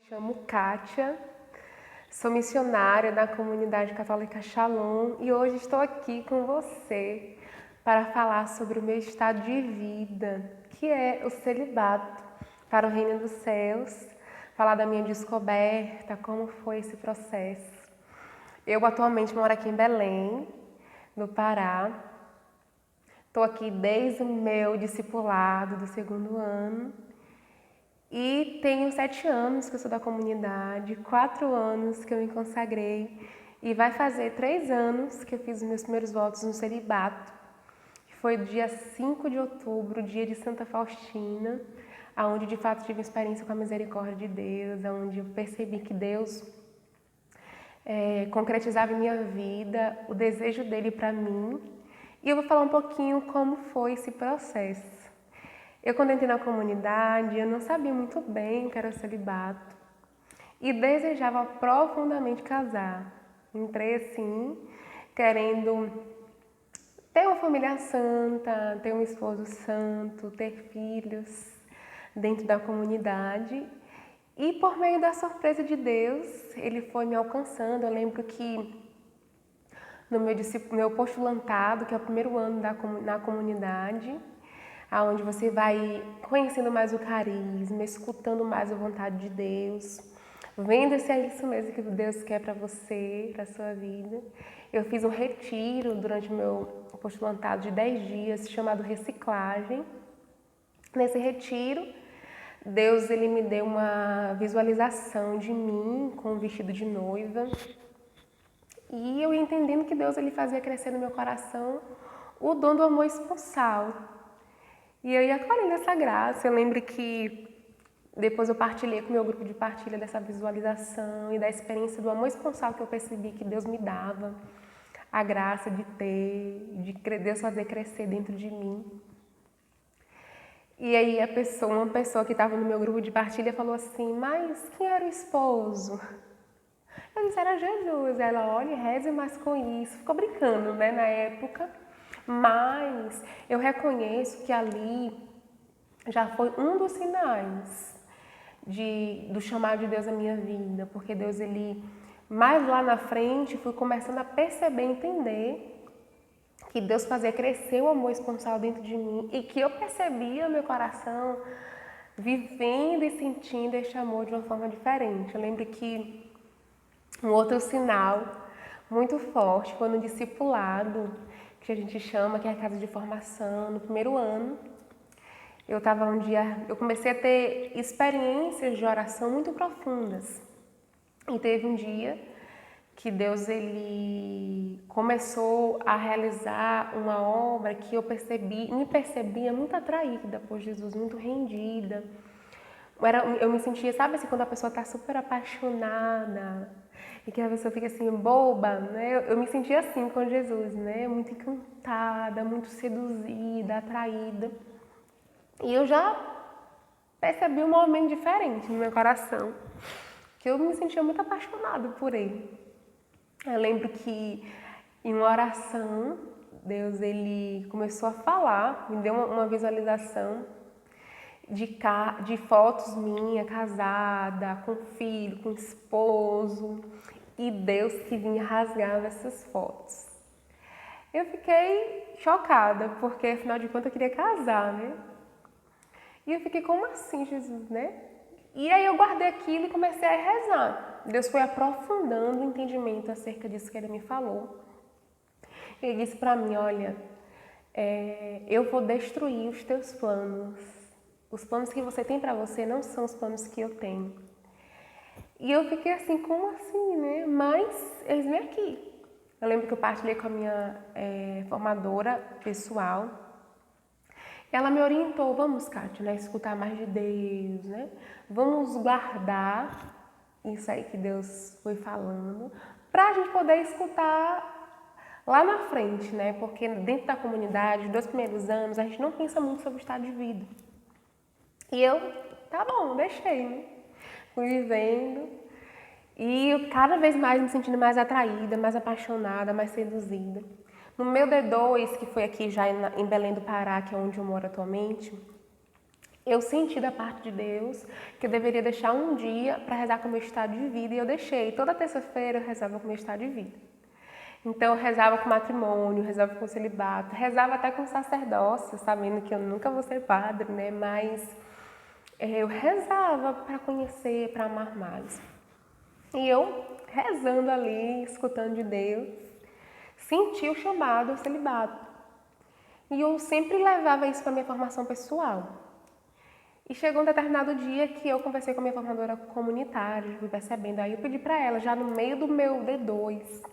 Chamo Kátia, sou missionária da comunidade católica Shalom e hoje estou aqui com você para falar sobre o meu estado de vida, que é o celibato para o reino dos céus, falar da minha descoberta, como foi esse processo. Eu atualmente moro aqui em Belém, no Pará. Estou aqui desde o meu discipulado do 2º ano. E tenho 7 anos que eu sou da comunidade, 4 anos que eu me consagrei e vai fazer 3 anos que eu fiz os meus primeiros votos no celibato, que foi dia 5 de outubro, dia de Santa Faustina, onde de fato tive experiência com a misericórdia de Deus, onde eu percebi que Deus concretizava em minha vida o desejo dele para mim. E eu vou falar um pouquinho como foi esse processo. Eu, quando entrei na comunidade, eu não sabia muito bem o que era o celibato e desejava profundamente casar. Entrei assim, querendo ter uma família santa, ter um esposo santo, ter filhos dentro da comunidade. E por meio da surpresa de Deus, ele foi me alcançando. Eu lembro que no meu postulantado, que é o primeiro ano na comunidade, onde você vai conhecendo mais o carisma, escutando mais a vontade de Deus, vendo se é isso mesmo que Deus quer para você, para a sua vida. Eu fiz um retiro durante o meu postulantado de 10 dias, chamado Reciclagem. Nesse retiro, Deus ele me deu uma visualização de mim com um vestido de noiva. E eu entendendo que Deus ele fazia crescer no meu coração o dom do amor esponsal. E eu ia acolhendo essa graça. Eu lembro que depois eu partilhei com o meu grupo de partilha dessa visualização e da experiência do amor esponsal que eu percebi que Deus me dava, a graça de ter, de Deus fazer crescer dentro de mim. E aí uma pessoa que estava no meu grupo de partilha falou assim, mas quem era o esposo? Eu disse, era Jesus. Ela, olha, reze mais com isso. Ficou brincando, né, na época. Mas eu reconheço que ali já foi um dos sinais do chamado de Deus na minha vida, porque Deus, ele, mais lá na frente, fui começando a perceber, entender que Deus fazia crescer o amor esponsal dentro de mim e que eu percebia meu coração vivendo e sentindo este amor de uma forma diferente. Eu lembro que um outro sinal muito forte foi no discipulado, que a gente chama, que é a casa de formação, no primeiro ano. Eu comecei a ter experiências de oração muito profundas. E teve um dia que Deus ele começou a realizar uma obra que me percebia muito atraída por Jesus, muito rendida. Eu me sentia, sabe assim, quando a pessoa está super apaixonada e que a pessoa fica assim, boba, né? Eu me sentia assim com Jesus, né? Muito encantada, muito seduzida, atraída. E eu já percebi um momento diferente no meu coração, que eu me sentia muito apaixonada por ele. Eu lembro que em uma oração, Deus ele começou a falar, me deu uma visualização de fotos minha, casada, com filho, com esposo, e Deus que vinha rasgar essas fotos. Eu fiquei chocada, porque afinal de contas eu queria casar, né? E eu fiquei, como assim, Jesus, né? E aí eu guardei aquilo e comecei a rezar. Deus foi aprofundando o entendimento acerca disso que ele me falou. Ele disse para mim, olha, eu vou destruir os teus planos. Os planos que você tem para você não são os planos que eu tenho. E eu fiquei assim, como assim, né? Mas eis-me aqui. Eu lembro que eu partilhei com a minha formadora pessoal. Ela me orientou, vamos, Kátia, né, escutar mais de Deus, né? Vamos guardar isso aí que Deus foi falando, para a gente poder escutar lá na frente, né? Porque dentro da comunidade, 2 primeiros anos, a gente não pensa muito sobre o estado de vida. E eu, tá bom, deixei, né? Fui vivendo e eu cada vez mais me sentindo mais atraída, mais apaixonada, mais seduzida. No meu D2, que foi aqui já em Belém do Pará, que é onde eu moro atualmente, eu senti da parte de Deus que eu deveria deixar um dia para rezar com o meu estado de vida e eu deixei. Toda terça-feira eu rezava com o meu estado de vida. Então eu rezava com matrimônio, rezava com celibato, rezava até com sacerdócio, sabendo que eu nunca vou ser padre, né? Mas eu rezava para conhecer, para amar mais. E eu rezando ali, escutando de Deus, senti o chamado ao celibato. E eu sempre levava isso para minha formação pessoal. E chegou um determinado dia que eu conversei com a minha formadora comunitária, fui percebendo. Aí eu pedi para ela, já no meio do meu D2,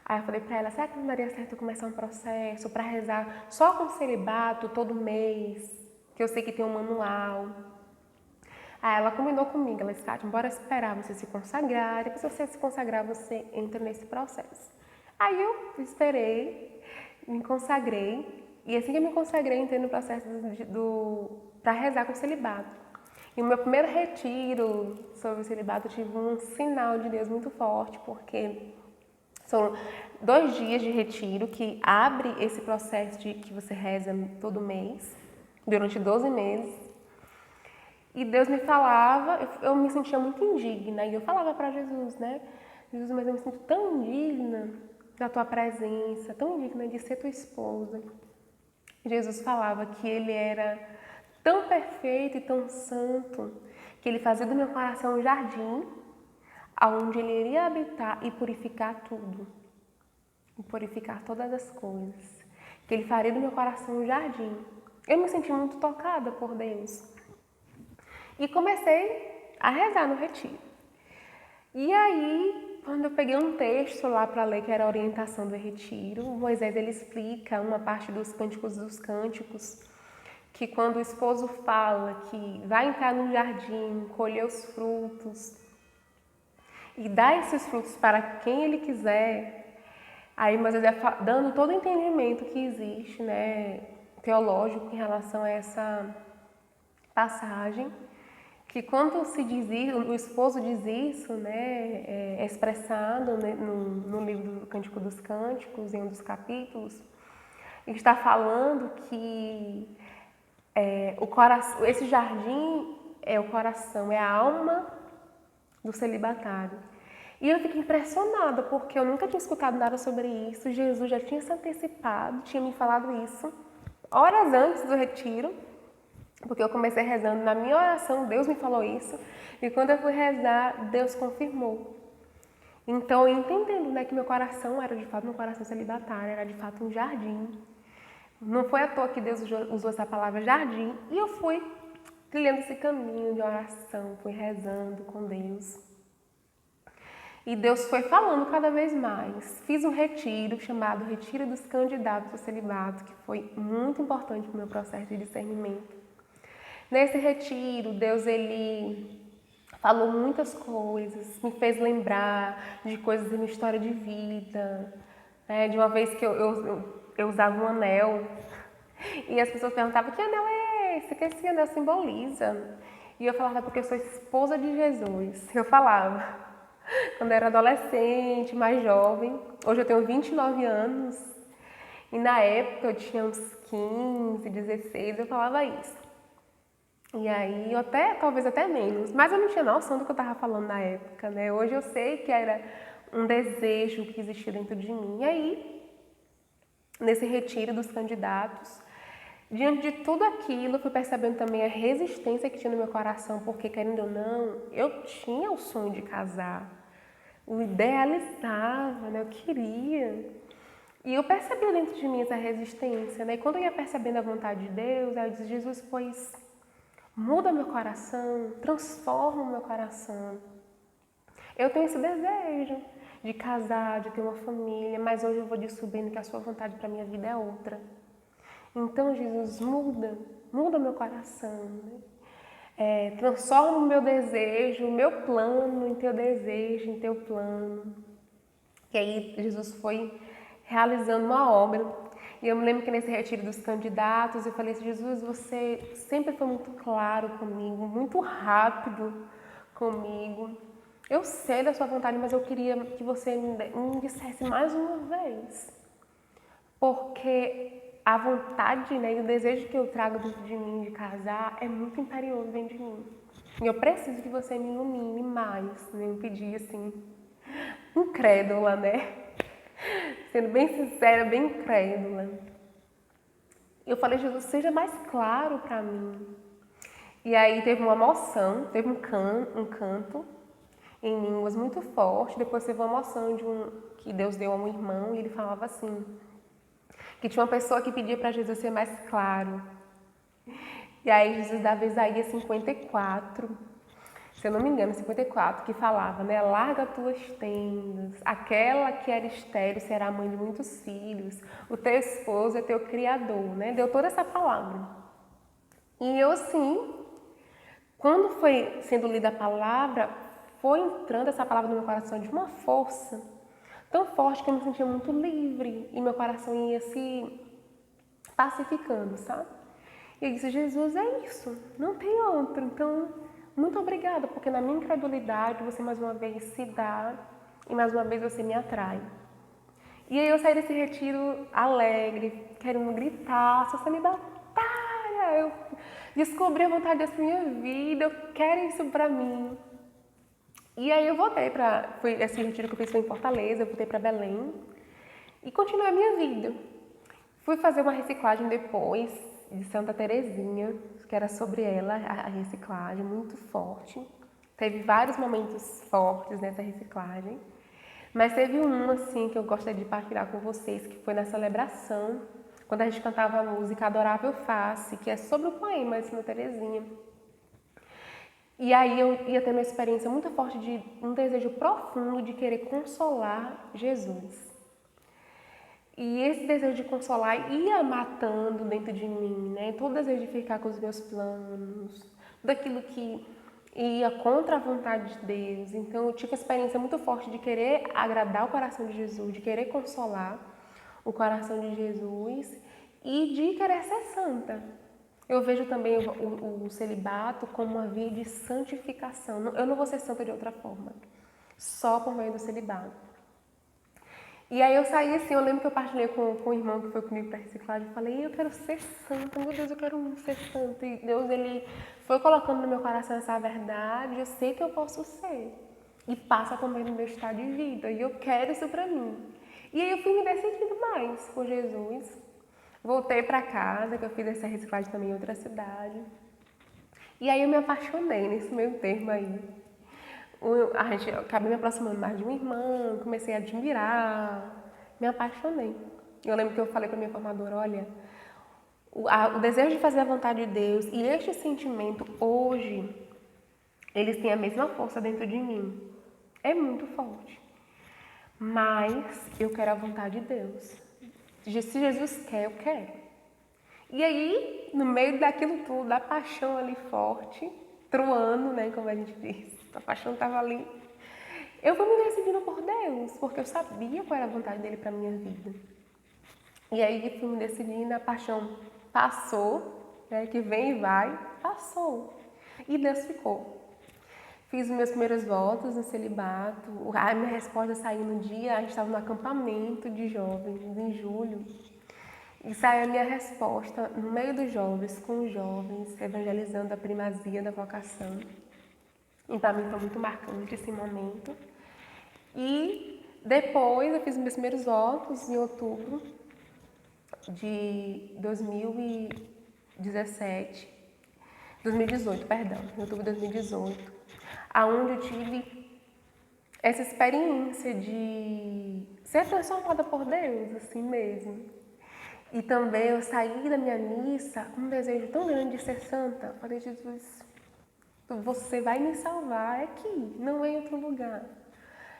aí eu falei para ela, será que não daria certo eu começar um processo para rezar só com celibato todo mês, que eu sei que tem um manual. Aí ela combinou comigo, ela disse, Kátia, bora esperar você se consagrar, depois se você se consagrar, você entra nesse processo. Aí eu esperei, me consagrei, e assim que eu me consagrei, entrei no processo para rezar com o celibato. E o meu primeiro retiro sobre o celibato, eu tive um sinal de Deus muito forte, porque são 2 dias de retiro que abre esse processo de que você reza todo mês, durante 12 meses. E Deus me falava, eu me sentia muito indigna, e eu falava para Jesus, né? Jesus, mas eu me sinto tão indigna da tua presença, tão indigna de ser tua esposa. Jesus falava que ele era tão perfeito e tão santo, que ele fazia do meu coração um jardim, aonde ele iria habitar e purificar tudo, e purificar todas as coisas. Que ele faria do meu coração um jardim. Eu me senti muito tocada por Deus. E comecei a rezar no retiro. E aí, quando eu peguei um texto lá para ler, que era a orientação do retiro, Moisés ele explica uma parte dos Cânticos, que quando o esposo fala que vai entrar no jardim, colher os frutos e dar esses frutos para quem ele quiser, aí Moisés vai dando todo o entendimento que existe, né, teológico em relação a essa passagem. Que quando se diz isso, o esposo diz isso, né, é expressado, né, no livro do Cântico dos Cânticos, em um dos capítulos, ele está falando que o coração, esse jardim é o coração, é a alma do celibatário. E eu fiquei impressionada, porque eu nunca tinha escutado nada sobre isso, Jesus já tinha se antecipado, tinha me falado isso horas antes do retiro, porque eu comecei rezando na minha oração, Deus me falou isso, e quando eu fui rezar, Deus confirmou. Então, entendendo, né, que meu coração era de fato um coração celibatário, era de fato um jardim. Não foi à toa que Deus usou essa palavra jardim, e eu fui trilhando esse caminho de oração, fui rezando com Deus. E Deus foi falando cada vez mais. Fiz um retiro chamado Retiro dos Candidatos ao Celibato, que foi muito importante para o meu processo de discernimento. Nesse retiro, Deus ele falou muitas coisas, me fez lembrar de coisas da minha história de vida, né? De uma vez que eu usava um anel e as pessoas perguntavam que anel é esse, que esse anel simboliza. E eu falava porque eu sou esposa de Jesus. Eu falava quando eu era adolescente, mais jovem. Hoje eu tenho 29 anos e na época eu tinha uns 15, 16, eu falava isso. E aí, talvez até menos, mas eu não tinha noção do que eu estava falando na época, né? Hoje eu sei que era um desejo que existia dentro de mim. E aí, nesse retiro dos candidatos, diante de tudo aquilo, eu fui percebendo também a resistência que tinha no meu coração, porque, querendo ou não, eu tinha o sonho de casar, eu idealizava, né? Eu queria. E eu percebia dentro de mim essa resistência, né? E quando eu ia percebendo a vontade de Deus, aí eu disse, Jesus, pois muda meu coração, transforma o meu coração. Eu tenho esse desejo de casar, de ter uma família, mas hoje eu vou descobrindo que a sua vontade para minha vida é outra. Então, Jesus, muda meu coração, né? Transforma o meu desejo, o meu plano em teu desejo, em teu plano. E aí Jesus foi realizando uma obra. E eu me lembro que nesse retiro dos candidatos, eu falei assim, Jesus, você sempre foi muito claro comigo, muito rápido comigo. Eu sei da sua vontade, mas eu queria que você me dissesse mais uma vez. Porque a vontade, né, e o desejo que eu trago dentro de mim de casar é muito imperioso dentro de mim. E eu preciso que você me ilumine mais, né? Eu pedi assim, incrédula, né? Sendo bem sincera, bem incrédula. Eu falei, Jesus, seja mais claro para mim. E aí teve uma emoção, teve um canto em línguas muito forte. Depois teve uma emoção que Deus deu a um irmão e ele falava assim, que tinha uma pessoa que pedia para Jesus ser mais claro. E aí Jesus dava Isaías 54, se eu não me engano, 54, que falava, né? Larga tuas tendas, aquela que era estéril será mãe de muitos filhos, o teu esposo é teu criador, né? Deu toda essa palavra. E eu assim, quando foi sendo lida a palavra, foi entrando essa palavra no meu coração de uma força tão forte que eu me sentia muito livre e meu coração ia se pacificando, sabe? E eu disse, Jesus, é isso, não tem outro. Então, muito obrigada, porque na minha incredulidade você mais uma vez se dá e mais uma vez você me atrai. E aí eu saí desse retiro alegre, querendo gritar, se você me batalha, eu descobri a vontade dessa minha vida, eu quero isso pra mim. E aí eu voltei foi esse retiro que eu fiz foi em Fortaleza, eu voltei pra Belém e continuei a minha vida. Fui fazer uma reciclagem depois de Santa Terezinha, que era sobre ela, a reciclagem, muito forte. Teve vários momentos fortes nessa reciclagem, mas teve um assim que eu gostaria de partilhar com vocês, que foi na celebração, quando a gente cantava a música Adorável Face, que é sobre o poema de Santa Terezinha. E aí eu ia tendo uma experiência muito forte de um desejo profundo de querer consolar Jesus. E esse desejo de consolar ia matando dentro de mim, né? Todo desejo de ficar com os meus planos, tudo aquilo que ia contra a vontade de Deus. Então eu tive uma experiência muito forte de querer agradar o coração de Jesus, de querer consolar o coração de Jesus e de querer ser santa. Eu vejo também o celibato como uma via de santificação. Eu não vou ser santa de outra forma, só por meio do celibato. E aí eu saí assim, eu lembro que eu partilhei com o irmão que foi comigo para reciclagem, eu falei, eu quero ser santa, meu Deus, eu quero ser santa. E Deus, ele foi colocando no meu coração essa verdade, eu sei que eu posso ser. E passa também no meu estado de vida, e eu quero isso para mim. E aí eu fui me decidindo mais por Jesus. Voltei para casa, que eu fiz essa reciclagem também em outra cidade. E aí eu me apaixonei nesse meio termo aí. Acabei me aproximando mais de uma irmã, comecei a admirar, me apaixonei. Eu lembro que eu falei para minha formadora, olha, o desejo de fazer a vontade de Deus e este sentimento hoje, eles têm a mesma força dentro de mim. É muito forte. Mas eu quero a vontade de Deus. Se Jesus quer, eu quero. E aí, no meio daquilo tudo, da paixão ali forte, truando, né, como a gente diz, a paixão estava ali. Eu fui me decidindo por Deus, porque eu sabia qual era a vontade dele para minha vida. E aí fui me decidindo, a paixão passou, né, que vem e vai, passou. E Deus ficou. Fiz os meus primeiros votos no celibato. A minha resposta saiu no dia, a gente estava no acampamento de jovens, em julho. E saiu a minha resposta no meio dos jovens, com os jovens, evangelizando a primazia da vocação. E para mim foi muito marcante esse momento. E depois eu fiz meus primeiros votos em outubro de 2017, 2018, perdão, em outubro de 2018, aonde eu tive essa experiência de ser transformada por Deus, assim mesmo. E também eu saí da minha missa com um desejo tão grande de ser santa. Eu falei, Jesus, você vai me salvar, é aqui, não é em outro lugar.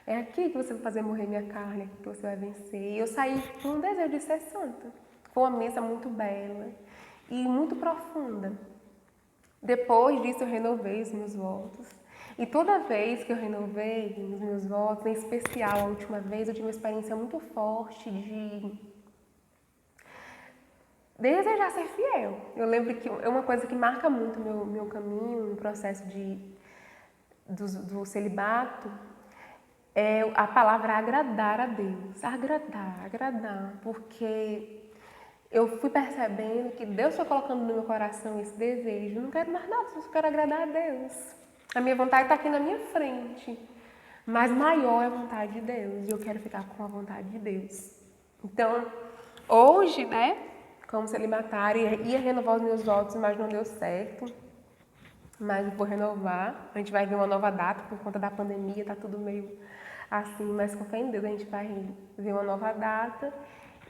É aqui que você vai fazer morrer minha carne, é aqui que você vai vencer. E eu saí com um desejo de ser santa. Foi uma missa muito bela e muito profunda. Depois disso eu renovei os meus votos. E toda vez que eu renovei os meus votos, em especial a última vez, eu tive uma experiência muito forte de desejar ser fiel. Eu lembro que é uma coisa que marca muito meu caminho no processo do celibato, é a palavra agradar a Deus. Agradar, porque eu fui percebendo que Deus foi colocando no meu coração esse desejo. Eu não quero mais nada, eu só quero agradar a Deus. A minha vontade está aqui na minha frente. Mas maior é a vontade de Deus. E eu quero ficar com a vontade de Deus. Então, hoje, né, como celibatária, ia renovar os meus votos, mas não deu certo. Mas eu vou renovar. A gente vai ver uma nova data por conta da pandemia, tá tudo meio assim, mas com fé em Deus a gente vai ver uma nova data.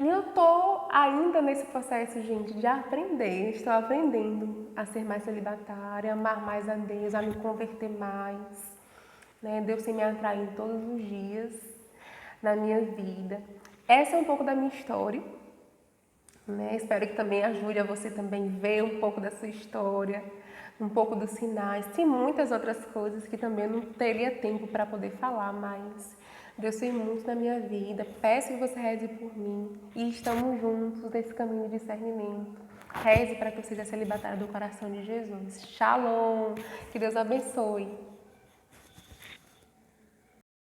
E eu tô ainda nesse processo, gente, de aprender. Estou aprendendo a ser mais celibatária, a amar mais a Deus, a me converter mais. Né? Deus tem me atraído todos os dias na minha vida. Essa é um pouco da minha história. Né? Espero que também ajude a você também ver um pouco da sua história, um pouco dos sinais. Tem muitas outras coisas que também não teria tempo para poder falar, mas Deus fez muito na minha vida. Peço que você reze por mim e estamos juntos nesse caminho de discernimento. Reze para que eu seja celibatária do coração de Jesus. Shalom! Que Deus abençoe.